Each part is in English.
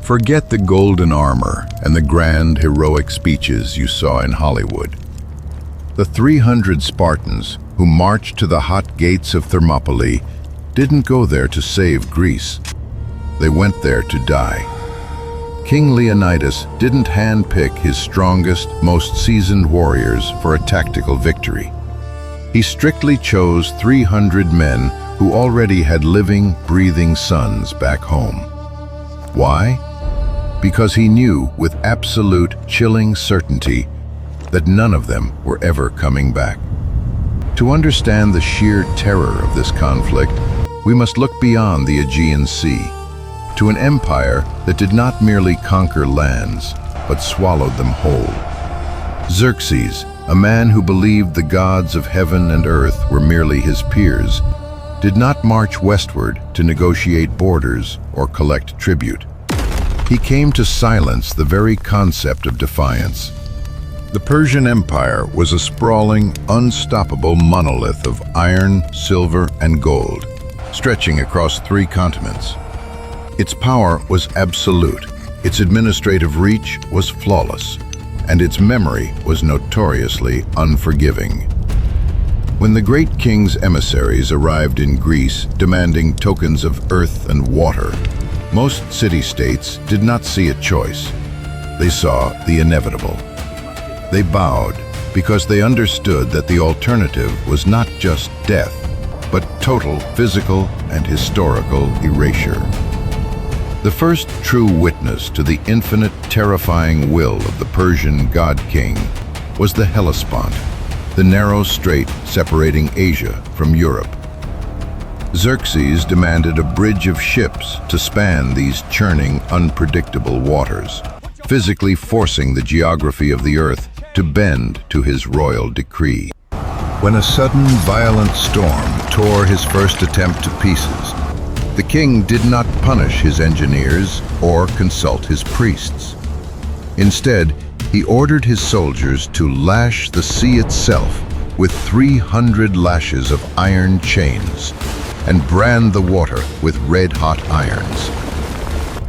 Forget the golden armor and the grand heroic speeches you saw in Hollywood. The 300 Spartans who marched to the hot gates of Thermopylae didn't go there to save Greece. They went there to die. King Leonidas didn't handpick his strongest, most seasoned warriors for a tactical victory. He strictly chose 300 men who already had living, breathing sons back home. Why? Because he knew with absolute, chilling certainty that none of them were ever coming back. To understand the sheer terror of this conflict, we must look beyond the Aegean Sea, to an empire that did not merely conquer lands, but swallowed them whole. Xerxes, a man who believed the gods of heaven and earth were merely his peers, did not march westward to negotiate borders or collect tribute. He came to silence the very concept of defiance. The Persian Empire was a sprawling, unstoppable monolith of iron, silver, and gold, stretching across 3 continents. Its power was absolute, its administrative reach was flawless, and its memory was notoriously unforgiving. When the great king's emissaries arrived in Greece demanding tokens of earth and water, most city-states did not see a choice. They saw the inevitable. They bowed because they understood that the alternative was not just death, but total physical and historical erasure. The first true witness to the infinite, terrifying will of the Persian god-king was the Hellespont, the narrow strait separating Asia from Europe. Xerxes demanded a bridge of ships to span these churning, unpredictable waters, physically forcing the geography of the earth to bend to his royal decree. When a sudden, violent storm tore his first attempt to pieces, the king did not punish his engineers or consult his priests. Instead, he ordered his soldiers to lash the sea itself with 300 lashes of iron chains and brand the water with red-hot irons.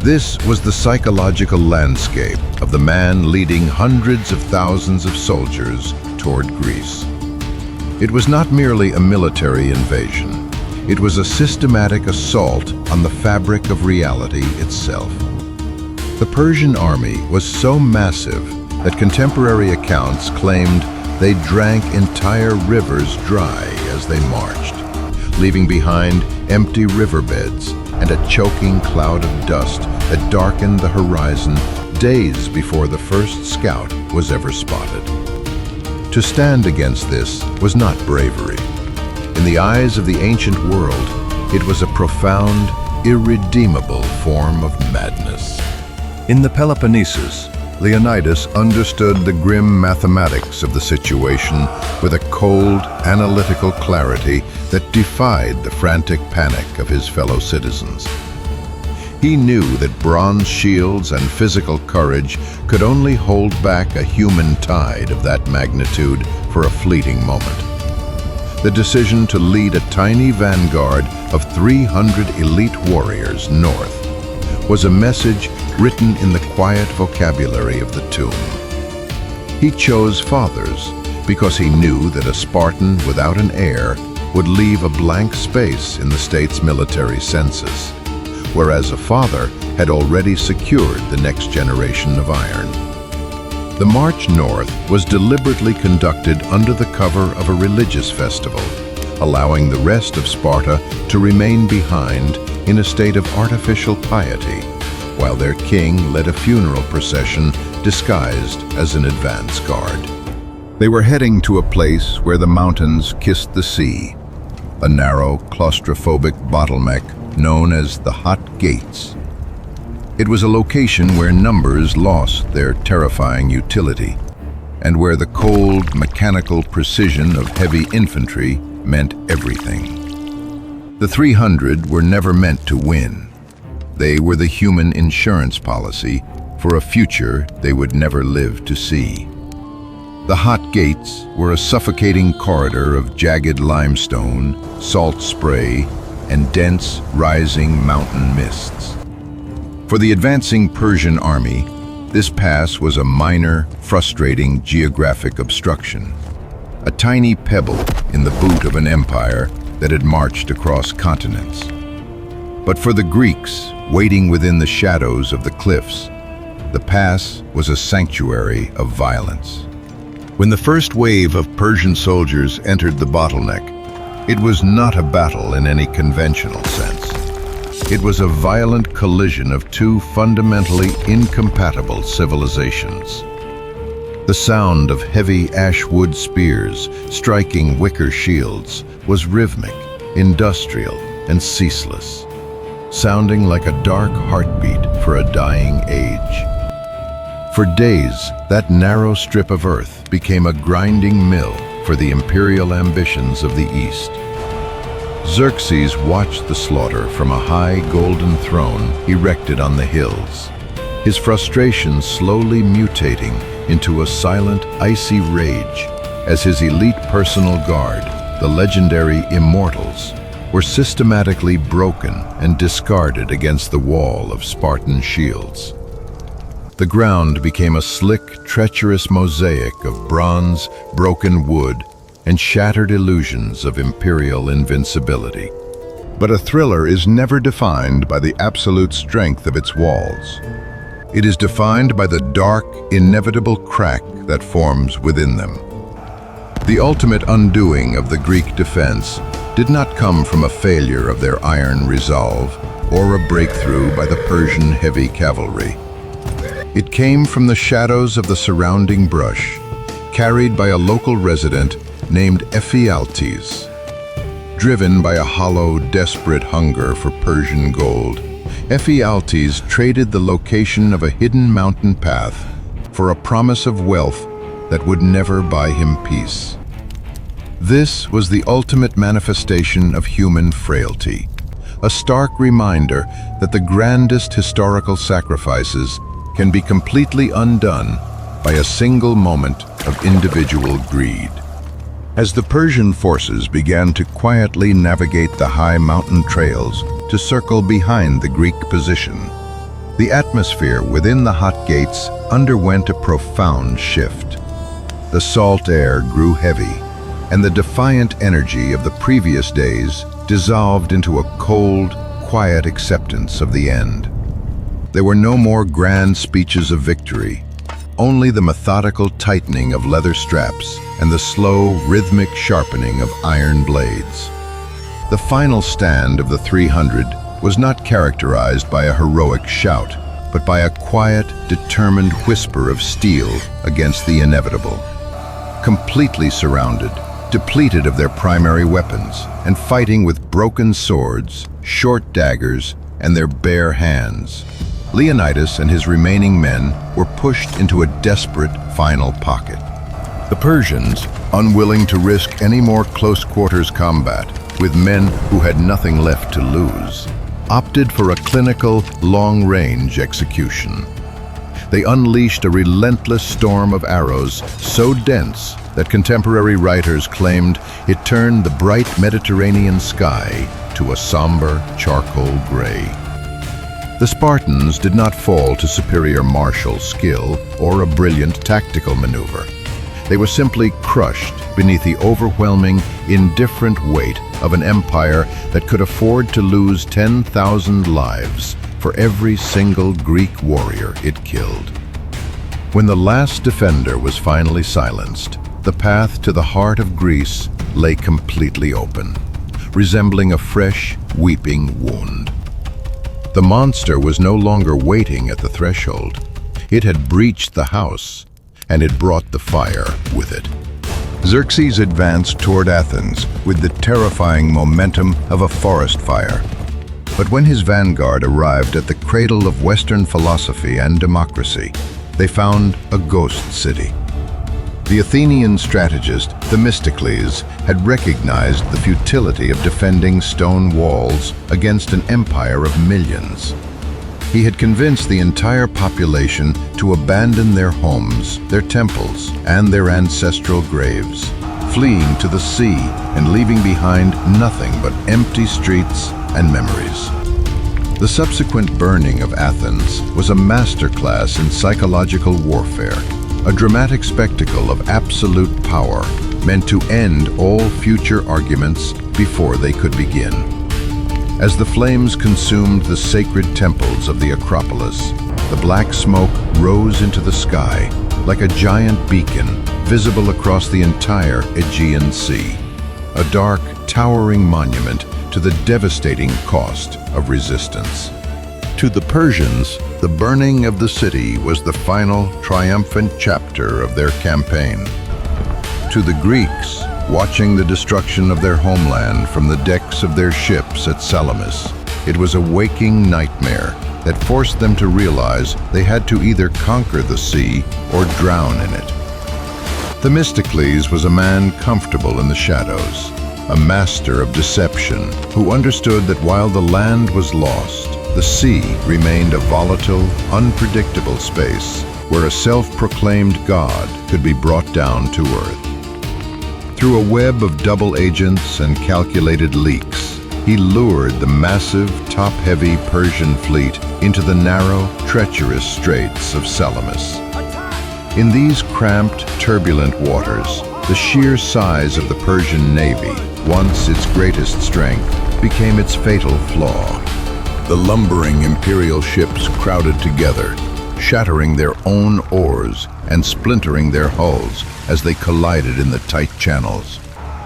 This was the psychological landscape of the man leading hundreds of thousands of soldiers toward Greece. It was not merely a military invasion. It was a systematic assault on the fabric of reality itself. The Persian army was so massive that contemporary accounts claimed they drank entire rivers dry as they marched, leaving behind empty riverbeds and a choking cloud of dust that darkened the horizon days before the first scout was ever spotted. To stand against this was not bravery. In the eyes of the ancient world, it was a profound, irredeemable form of madness. In the Peloponnesus, Leonidas understood the grim mathematics of the situation with a cold, analytical clarity that defied the frantic panic of his fellow citizens. He knew that bronze shields and physical courage could only hold back a human tide of that magnitude for a fleeting moment. The decision to lead a tiny vanguard of 300 elite warriors north was a message written in the quiet vocabulary of the tomb. He chose fathers because he knew that a Spartan without an heir would leave a blank space in the state's military census, whereas a father had already secured the next generation of iron. The march north was deliberately conducted under the cover of a religious festival, allowing the rest of Sparta to remain behind in a state of artificial piety, while their king led a funeral procession disguised as an advance guard. They were heading to a place where the mountains kissed the sea, a narrow, claustrophobic bottleneck known as the Hot Gates. It was a location where numbers lost their terrifying utility, and where the cold, mechanical precision of heavy infantry meant everything. The 300 were never meant to win. They were the human insurance policy for a future they would never live to see. The Hot Gates were a suffocating corridor of jagged limestone, salt spray, and dense, rising mountain mists. For the advancing Persian army, this pass was a minor, frustrating geographic obstruction, a tiny pebble in the boot of an empire that had marched across continents. But for the Greeks, waiting within the shadows of the cliffs, the pass was a sanctuary of violence. When the first wave of Persian soldiers entered the bottleneck, it was not a battle in any conventional sense. It was a violent collision of two fundamentally incompatible civilizations. The sound of heavy ash-wood spears striking wicker shields was rhythmic, industrial, and ceaseless, sounding like a dark heartbeat for a dying age. For days, that narrow strip of earth became a grinding mill for the imperial ambitions of the East. Xerxes watched the slaughter from a high golden throne erected on the hills, his frustration slowly mutating into a silent, icy rage as his elite personal guard, the legendary Immortals, were systematically broken and discarded against the wall of Spartan shields. The ground became a slick, treacherous mosaic of bronze, broken wood, and shattered illusions of imperial invincibility. But a thriller is never defined by the absolute strength of its walls. It is defined by the dark, inevitable crack that forms within them. The ultimate undoing of the Greek defense did not come from a failure of their iron resolve or a breakthrough by the Persian heavy cavalry. It came from the shadows of the surrounding brush, carried by a local resident named Ephialtes. Driven by a hollow, desperate hunger for Persian gold, Ephialtes traded the location of a hidden mountain path for a promise of wealth that would never buy him peace. This was the ultimate manifestation of human frailty, a stark reminder that the grandest historical sacrifices can be completely undone by a single moment of individual greed. As the Persian forces began to quietly navigate the high mountain trails to circle behind the Greek position, the atmosphere within the hot gates underwent a profound shift. The salt air grew heavy, and the defiant energy of the previous days dissolved into a cold, quiet acceptance of the end. There were no more grand speeches of victory, only the methodical tightening of leather straps and the slow, rhythmic sharpening of iron blades. The final stand of the 300 was not characterized by a heroic shout, but by a quiet, determined whisper of steel against the inevitable. Completely surrounded, depleted of their primary weapons, and fighting with broken swords, short daggers, and their bare hands, Leonidas and his remaining men were pushed into a desperate final pocket. The Persians, unwilling to risk any more close-quarters combat with men who had nothing left to lose, opted for a clinical, long-range execution. They unleashed a relentless storm of arrows so dense that contemporary writers claimed it turned the bright Mediterranean sky to a somber charcoal gray. The Spartans did not fall to superior martial skill or a brilliant tactical maneuver. They were simply crushed beneath the overwhelming, indifferent weight of an empire that could afford to lose 10,000 lives for every single Greek warrior it killed. When the last defender was finally silenced, the path to the heart of Greece lay completely open, resembling a fresh, weeping wound. The monster was no longer waiting at the threshold. It had breached the house, and it brought the fire with it. Xerxes advanced toward Athens with the terrifying momentum of a forest fire. But when his vanguard arrived at the cradle of Western philosophy and democracy, they found a ghost city. The Athenian strategist Themistocles had recognized the futility of defending stone walls against an empire of millions. He had convinced the entire population to abandon their homes, their temples, and their ancestral graves, fleeing to the sea and leaving behind nothing but empty streets and memories. The subsequent burning of Athens was a masterclass in psychological warfare, a dramatic spectacle of absolute power meant to end all future arguments before they could begin. As the flames consumed the sacred temples of the Acropolis, the black smoke rose into the sky like a giant beacon visible across the entire Aegean Sea, a dark, towering monument to the devastating cost of resistance. To the Persians, the burning of the city was the final triumphant chapter of their campaign. To the Greeks, watching the destruction of their homeland from the decks of their ships at Salamis, it was a waking nightmare that forced them to realize they had to either conquer the sea or drown in it. Themistocles was a man comfortable in the shadows, a master of deception who understood that while the land was lost, the sea remained a volatile, unpredictable space where a self-proclaimed god could be brought down to earth. Through a web of double agents and calculated leaks, he lured the massive, top-heavy Persian fleet into the narrow, treacherous straits of Salamis. In these cramped, turbulent waters, the sheer size of the Persian navy, once its greatest strength, became its fatal flaw. The lumbering imperial ships crowded together, shattering their own oars and splintering their hulls as they collided in the tight channels,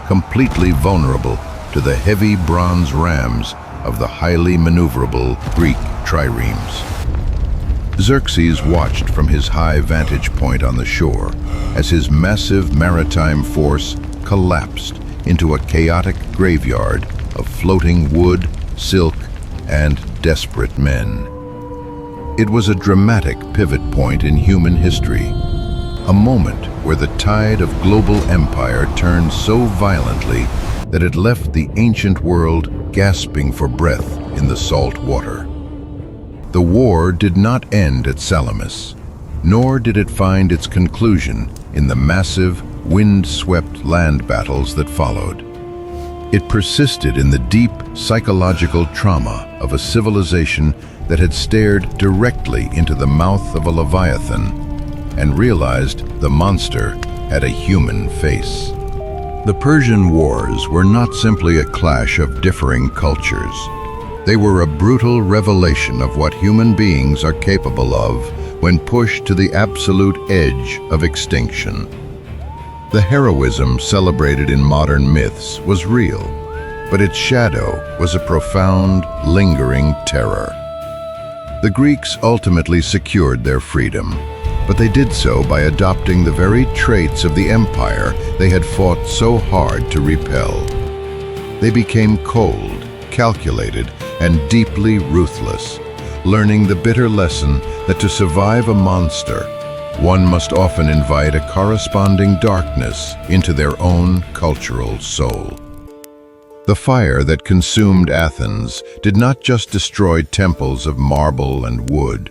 completely vulnerable to the heavy bronze rams of the highly maneuverable Greek triremes. Xerxes watched from his high vantage point on the shore as his massive maritime force collapsed into a chaotic graveyard of floating wood, silk, and desperate men. It was a dramatic pivot point in human history, a moment where the tide of global empire turned so violently that it left the ancient world gasping for breath in the salt water. The war did not end at Salamis, nor did it find its conclusion in the massive, wind-swept land battles that followed. It persisted in the deep psychological trauma of a civilization that had stared directly into the mouth of a leviathan and realized the monster had a human face. The Persian Wars were not simply a clash of differing cultures. They were a brutal revelation of what human beings are capable of when pushed to the absolute edge of extinction. The heroism celebrated in modern myths was real, but its shadow was a profound, lingering terror. The Greeks ultimately secured their freedom, but they did so by adopting the very traits of the empire they had fought so hard to repel. They became cold, calculated, and deeply ruthless, learning the bitter lesson that to survive a monster, one must often invite a corresponding darkness into their own cultural soul. The fire that consumed Athens did not just destroy temples of marble and wood.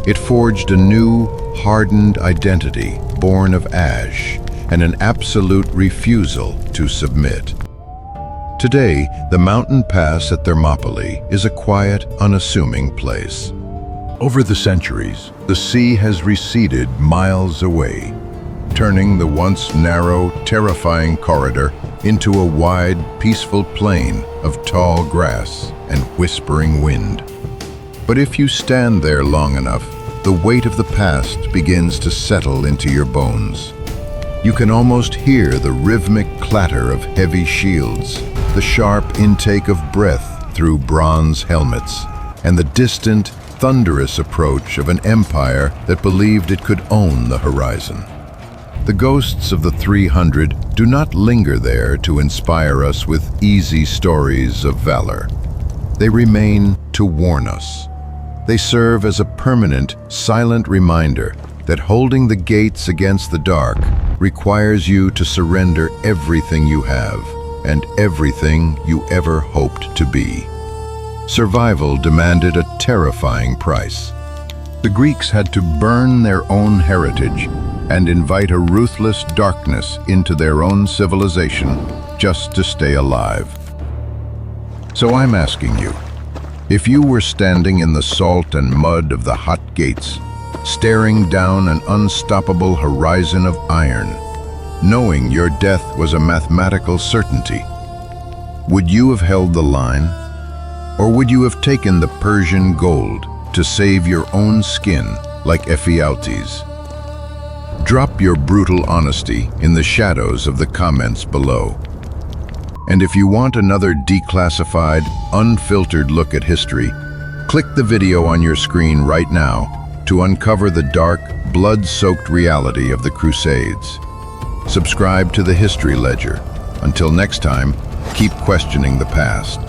It forged a new, hardened identity born of ash and an absolute refusal to submit. Today, the mountain pass at Thermopylae is a quiet, unassuming place. Over the centuries, the sea has receded miles away, turning the once narrow, terrifying corridor into a wide, peaceful plain of tall grass and whispering wind. But if you stand there long enough, the weight of the past begins to settle into your bones. You can almost hear the rhythmic clatter of heavy shields, the sharp intake of breath through bronze helmets, and the distant, thunderous approach of an empire that believed it could own the horizon. The ghosts of the 300 do not linger there to inspire us with easy stories of valor. They remain to warn us. They serve as a permanent, silent reminder that holding the gates against the dark requires you to surrender everything you have and everything you ever hoped to be. Survival demanded a terrifying price. The Greeks had to burn their own heritage and invite a ruthless darkness into their own civilization just to stay alive. So I'm asking you, If you were standing in the salt and mud of the hot gates, staring down an unstoppable horizon of iron, knowing your death was a mathematical certainty, would you have held the line? Or would you have taken the Persian gold to save your own skin like Ephialtes? Drop your brutal honesty in the shadows of the comments below. And if you want another declassified, unfiltered look at history, click the video on your screen right now to uncover the dark, blood-soaked reality of the Crusades. Subscribe to the History Ledger. Until next time, keep questioning the past.